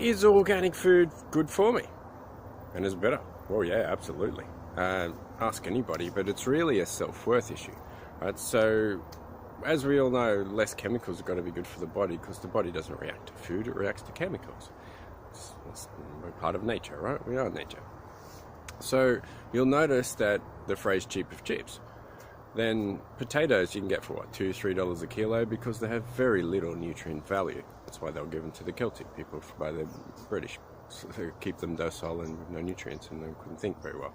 Is organic food good for me? And is it better? Well, yeah, absolutely. Ask anybody, but it's really a self-worth issue, right? So, as we all know, less chemicals are going to be good for the body because the body doesn't react to food, it reacts to chemicals. We're part of nature, right? We are nature. So, you'll notice that the phrase cheap of chips. Then potatoes you can get for what, $2-3 a kilo because they have very little nutrient value. That's why they were given to the Celtic people by the British, so to keep them docile and with no nutrients, and they couldn't think very well.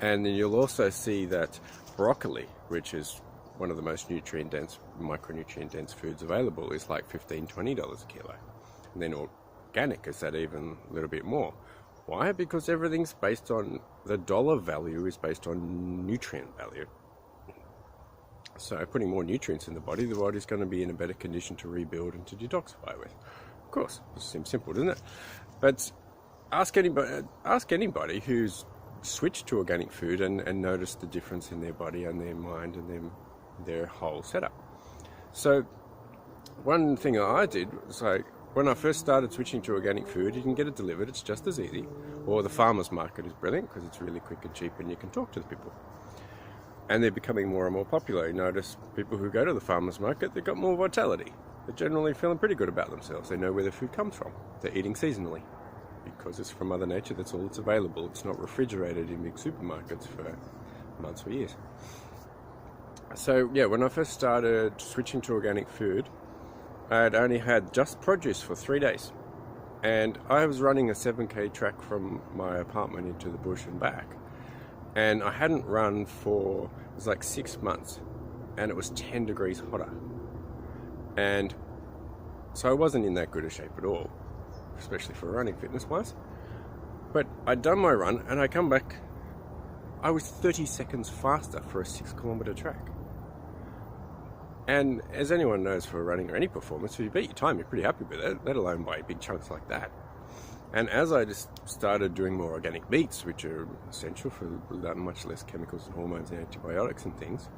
And then you'll also see that broccoli, which is one of the most nutrient-dense, micronutrient-dense foods available, is like $15-20 a kilo. And then organic is that even a little bit more. Why? Because everything's based on, the dollar value is based on nutrient value. So putting more nutrients in the body's going to be in a better condition to rebuild and to detoxify with. Of course, it seems simple, doesn't it? But ask anybody who's switched to organic food and noticed the difference in their body and their mind and their whole setup. So one thing that I did was, like, when I first started switching to organic food, you can get it delivered, it's just as easy. Or the farmer's market is brilliant because it's really quick and cheap and you can talk to the people. And they're becoming more and more popular. You notice people who go to the farmer's market, they've got more vitality. They're generally feeling pretty good about themselves. They know where their food comes from. They're eating seasonally because it's from Mother Nature, that's all that's available. It's not refrigerated in big supermarkets for months or years. So yeah, when I first started switching to organic food, I had only had just produce for 3 days. And I was running a 7K track from my apartment into the bush and back. And I hadn't run for, it was like 6 months, and it was 10 degrees hotter. And so I wasn't in that good a shape at all, especially for running fitness-wise. But I'd done my run, and I come back, I was 30 seconds faster for a 6-kilometer track. And as anyone knows, for running or any performance, if you beat your time, you're pretty happy with it, let alone by big chunks like that. And as I just started doing more organic meats, which are essential for much less chemicals and hormones and antibiotics and things,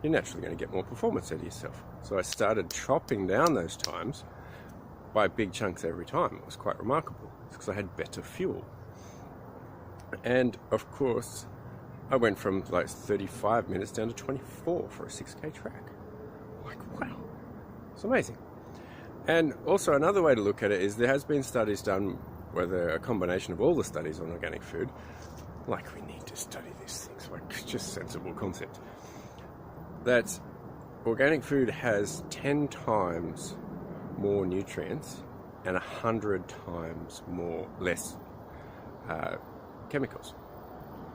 you're naturally going to get more performance out of yourself. So I started chopping down those times by big chunks every time. It was quite remarkable because I had better fuel. And of course, I went from like 35 minutes down to 24 for a 6K track. Like, wow, it's amazing. And also another way to look at it is there has been studies done, whether a combination of all the studies on organic food, like we need to study these things, like it's just sensible concept, that organic food has 10 times more nutrients and 100 times less chemicals.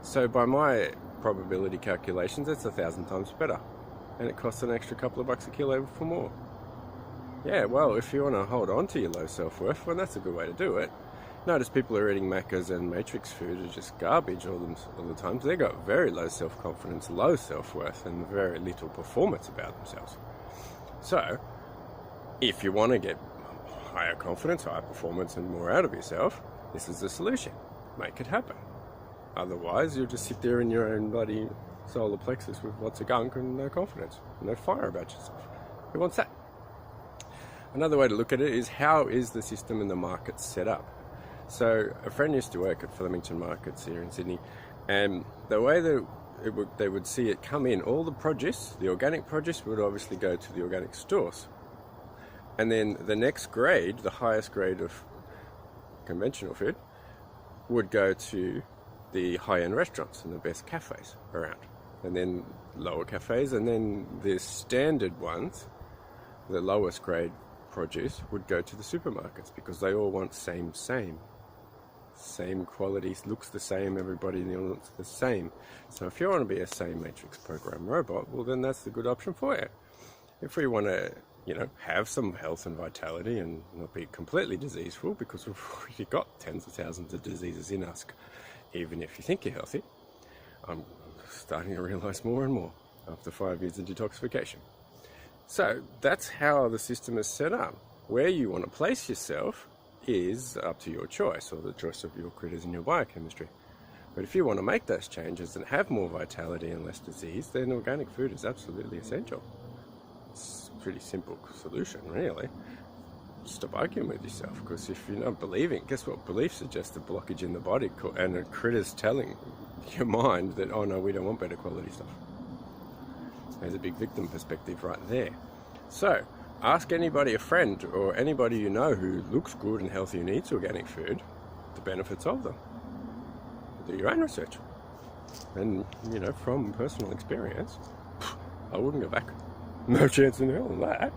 So by my probability calculations, that's 1,000 times better, and it costs an extra couple of bucks a kilo for more. Yeah, well, if you want to hold on to your low self-worth, well, that's a good way to do it. Notice people are eating Maccas and Matrix food are just garbage all the time. They've got very low self-confidence, low self-worth, and very little performance about themselves. So, if you want to get higher confidence, higher performance, and more out of yourself, this is the solution. Make it happen. Otherwise, you'll just sit there in your own bloody solar plexus with lots of gunk and no confidence, no fire about yourself. Who wants that? Another way to look at it is, how is the system in the market set up? So a friend used to work at Flemington Markets here in Sydney, and the way that they would see it come in, all the produce, the organic produce, would obviously go to the organic stores. And then the next grade, the highest grade of conventional food, would go to the high-end restaurants and the best cafes around. And then lower cafes, and then the standard ones, the lowest grade produce, would go to the supermarkets because they all want same quality, looks the same, everybody wants the same. So if you want to be a same matrix program robot, well, then that's the good option for you. If we want to, have some health and vitality and not be completely diseaseful, because we've already got tens of thousands of diseases in us, even if you think you're healthy, I'm starting to realize more and more after 5 years of detoxification. So that's how the system is set up. Where you want to place yourself is up to your choice, or the choice of your critters in your biochemistry. But if you want to make those changes and have more vitality and less disease, then organic food is absolutely essential. It's a pretty simple solution, really. stop arguing with yourself, because if you're not believing, guess what? Beliefs are just a blockage in the body, and a critter's telling your mind that, oh no, we don't want better quality stuff. There's a big victim perspective right there. So ask anybody, a friend or anybody you know who looks good and healthy and eats organic food, the benefits of them. Do your own research. And, from personal experience, I wouldn't go back. No chance in hell in that.